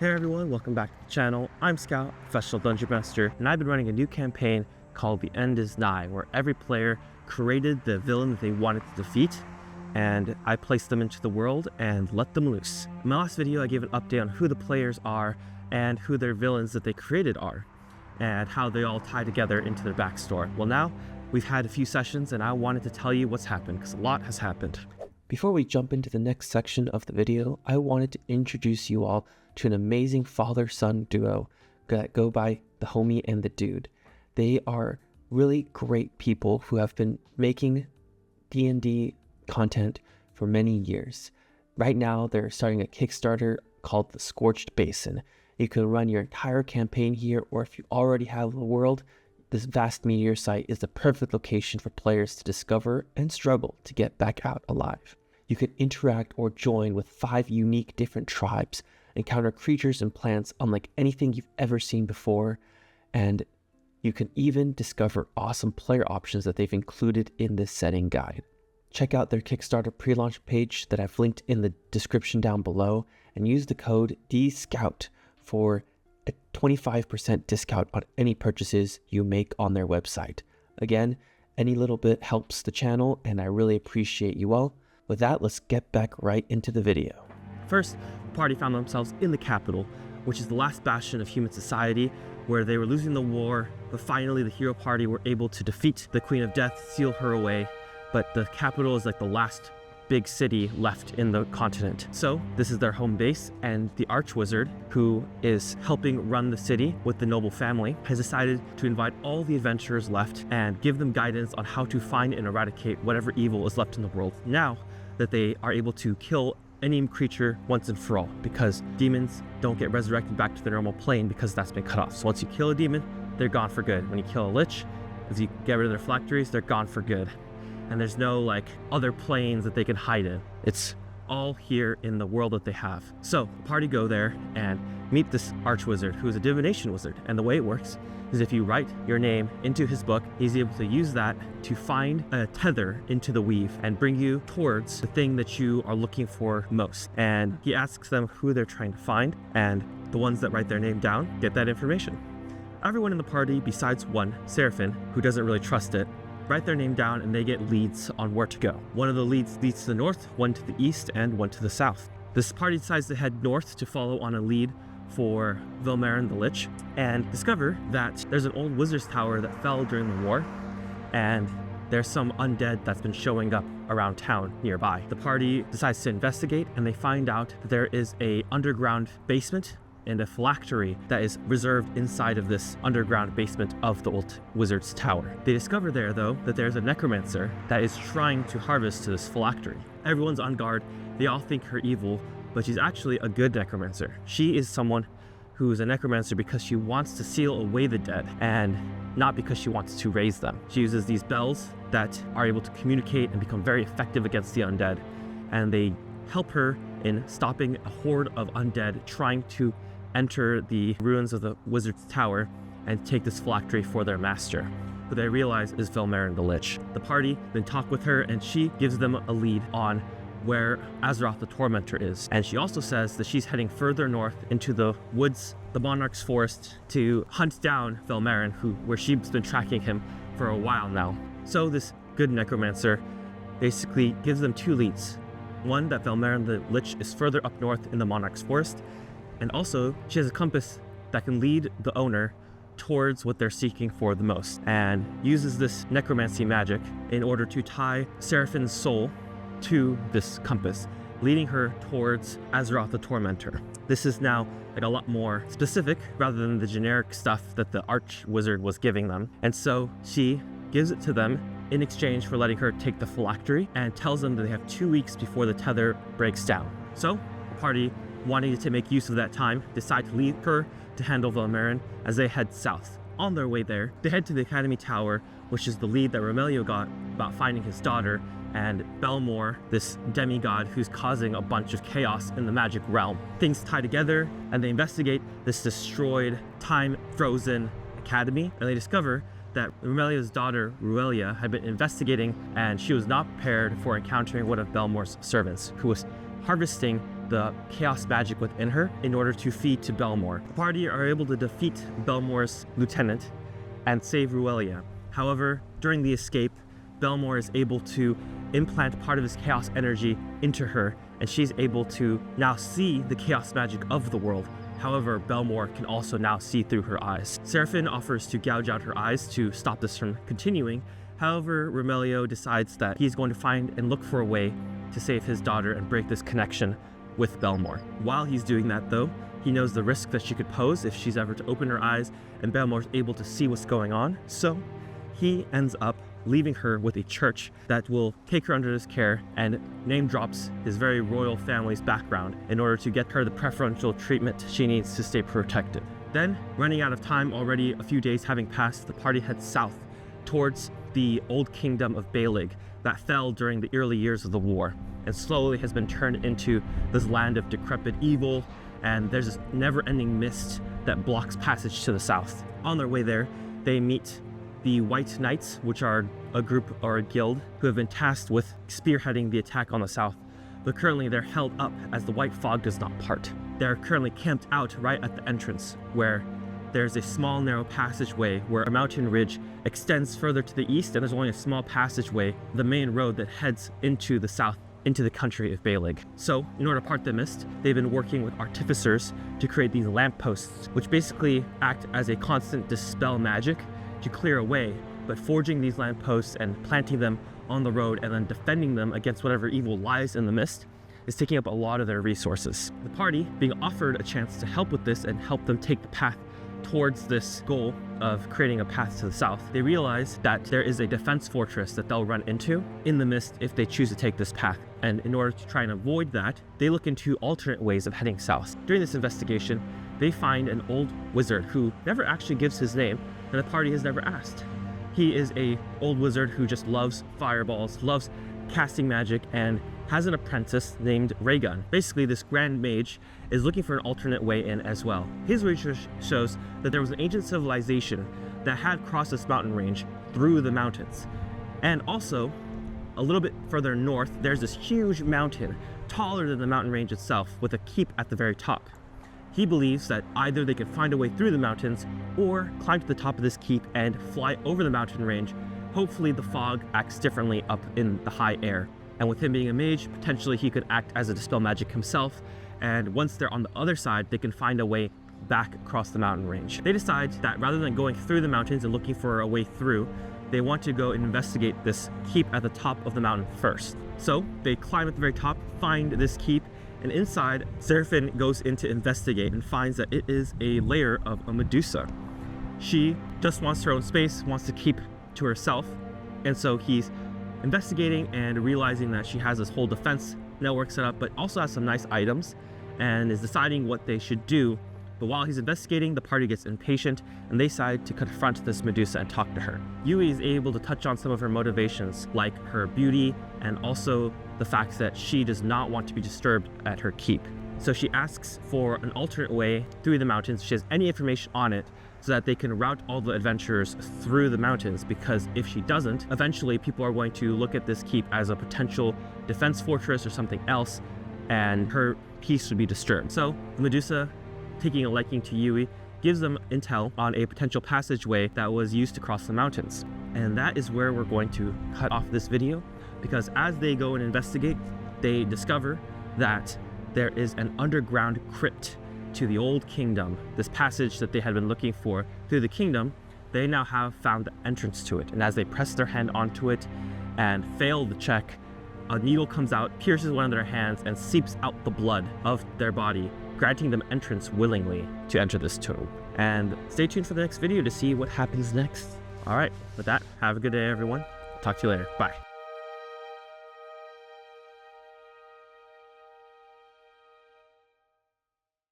Hey everyone, welcome back to the channel. I'm Scout, Professional Dungeon Master, and I've been running a new campaign called The End is Nigh, where every player created the villain that they wanted to defeat, and I placed them into the world and let them loose. In my last video, I gave an update on who the players are and who their villains that they created are, and how they all tie together into their backstory. Well, now we've had a few sessions, and I wanted to tell you what's happened, because a lot has happened. Before we jump into the next section of the video, I wanted to introduce you all to an amazing father-son duo that go by the Homie and the Dude. They are really great people who have been making D&D content for many years. Right now, they're starting a Kickstarter called The Scorched Basin. You can run your entire campaign here, or if you already have the world, this vast meteor site is the perfect location for players to discover and struggle to get back out alive. You can interact or join with 5 unique different tribes, encounter creatures and plants unlike anything you've ever seen before, and you can even discover awesome player options that they've included in this setting guide. Check out their Kickstarter pre-launch page that I've linked in the description down below, and use the code DSCOUT for a 25% discount on any purchases you make on their website. Again, any little bit helps the channel, and I really appreciate you all. With that, let's get back right into the video. First, the party found themselves in the capital, which is the last bastion of human society, where they were losing the war, but finally the hero party were able to defeat the Queen of Death, seal her away, but the capital is like the last big city left in the continent. So this is their home base, and the Archwizard, who is helping run the city with the noble family, has decided to invite all the adventurers left and give them guidance on how to find and eradicate whatever evil is left in the world, now that they are able to kill any creature once and for all, because demons don't get resurrected back to their normal plane because that's been cut off. So once you kill a demon, they're gone for good. When you kill a lich, as you get rid of their phylacteries, they're gone for good. And there's no like other planes that they can hide in. It's all here in the world that they have. So the party go there and meet this Archwizard, who is a divination wizard. And the way it works is if you write your name into his book, he's able to use that to find a tether into the weave and bring you towards the thing that you are looking for most. And he asks them who they're trying to find, and the ones that write their name down get that information. Everyone in the party, besides one, Seraphim, who doesn't really trust it, write their name down and they get leads on where to go. One of the leads leads to the north, one to the east, and one to the south. This party decides to head north to follow on a lead for Velmarin the Lich, and discover that there's an old wizard's tower that fell during the war, and there's some undead that's been showing up around town nearby. The party decides to investigate, and they find out that there is a underground basement and a phylactery that is reserved inside of this underground basement of the old wizard's tower. They discover there, though, that there's a necromancer that is trying to harvest to this phylactery. Everyone's on guard. They all think her evil, but she's actually a good necromancer. She is someone who is a necromancer because she wants to seal away the dead, and not because she wants to raise them. She uses these bells that are able to communicate and become very effective against the undead, and they help her in stopping a horde of undead trying to enter the ruins of the wizard's tower and take this phylactery for their master, who they realize is Velmarin the Lich. The party then talk with her, and she gives them a lead on where Azeroth the Tormentor is. And she also says that she's heading further north into the woods, the Monarch's Forest, to hunt down Velmarin, where she's been tracking him for a while now. So this good necromancer basically gives them 2 leads. One, that Velmarin the Lich is further up north in the Monarch's Forest, and also she has a compass that can lead the owner towards what they're seeking for the most, and uses this necromancy magic in order to tie Seraphim's soul to this compass, leading her towards Azeroth the Tormentor. This is now like a lot more specific rather than the generic stuff that the Archwizard was giving them. And so she gives it to them in exchange for letting her take the phylactery, and tells them that they have 2 weeks before the tether breaks down. So the party, wanting to make use of that time, decide to leave her to handle Velmarin as they head south. On their way there, they head to the Academy Tower, which is the lead that Romelio got about finding his daughter, and Belmore, this demigod who's causing a bunch of chaos in the magic realm. Things tie together, and they investigate this destroyed, time-frozen academy, and they discover that Romelio's daughter, Ruelia, had been investigating, and she was not prepared for encountering one of Belmore's servants, who was harvesting the chaos magic within her in order to feed to Belmore. The party are able to defeat Belmore's lieutenant and save Ruelia. However, during the escape, Belmore is able to implant part of his chaos energy into her, and she's able to now see the chaos magic of the world. However, Belmore can also now see through her eyes. Seraphine offers to gouge out her eyes to stop this from continuing. However, Romelio decides that he's going to find and look for a way to save his daughter and break this connection with Belmore. While he's doing that though, he knows the risk that she could pose if she's ever to open her eyes and Belmore's able to see what's going on. So he ends up leaving her with a church that will take her under his care and name drops his very royal family's background in order to get her the preferential treatment she needs to stay protected. Then, running out of time already, a few days having passed, the party heads south towards the old kingdom of Belig that fell during the early years of the war and slowly has been turned into this land of decrepit evil, and there's this never-ending mist that blocks passage to the south. On their way there, they meet the White Knights, which are a group or a guild who have been tasked with spearheading the attack on the south, but currently they're held up as the white fog does not part. They're currently camped out right at the entrance, where there's a small narrow passageway where a mountain ridge extends further to the east, and there's only a small passageway, the main road that heads into the south, into the country of Belig. So, in order to part the mist, they've been working with artificers to create these lampposts, which basically act as a constant dispel magic to clear a way, but forging these lampposts and planting them on the road and then defending them against whatever evil lies in the mist is taking up a lot of their resources. The party, being offered a chance to help with this and help them take the path towards this goal of creating a path to the south, they realize that there is a defense fortress that they'll run into in the mist if they choose to take this path. And in order to try and avoid that, they look into alternate ways of heading south. During this investigation, they find an old wizard who never actually gives his name, and the party has never asked. He is an old wizard who just loves fireballs, loves casting magic, and has an apprentice named Raygun. Basically, this grand mage is looking for an alternate way in as well. His research shows that there was an ancient civilization that had crossed this mountain range through the mountains. And also, a little bit further north, there's this huge mountain, taller than the mountain range itself, with a keep at the very top. He believes that either they can find a way through the mountains or climb to the top of this keep and fly over the mountain range. Hopefully the fog acts differently up in the high air. And with him being a mage, potentially he could act as a dispel magic himself. And once they're on the other side, they can find a way back across the mountain range. They decide that rather than going through the mountains and looking for a way through, they want to go and investigate this keep at the top of the mountain first. So they climb at the very top, find this keep, and inside, Seraphine goes in to investigate and finds that it is a lair of a Medusa. She just wants her own space, wants to keep to herself, and so he's investigating and realizing that she has this whole defense network set up, but also has some nice items, and is deciding what they should do. But while he's investigating, the party gets impatient, and they decide to confront this Medusa and talk to her. Yui is able to touch on some of her motivations, like her beauty, and also the fact that she does not want to be disturbed at her keep. So she asks for an alternate way through the mountains. She has any information on it so that they can route all the adventurers through the mountains, because if she doesn't, eventually people are going to look at this keep as a potential defense fortress or something else, and her peace would be disturbed. So the Medusa, taking a liking to Yui, gives them intel on a potential passageway that was used to cross the mountains. And that is where we're going to cut off this video, because as they go and investigate, they discover that there is an underground crypt to the old kingdom. This passage that they had been looking for through the kingdom, they now have found the entrance to it. And as they press their hand onto it and fail the check, a needle comes out, pierces one of their hands, and seeps out the blood of their body, granting them entrance willingly to enter this tomb. And stay tuned for the next video to see what happens next. All right, with that, have a good day, everyone. Talk to you later. Bye.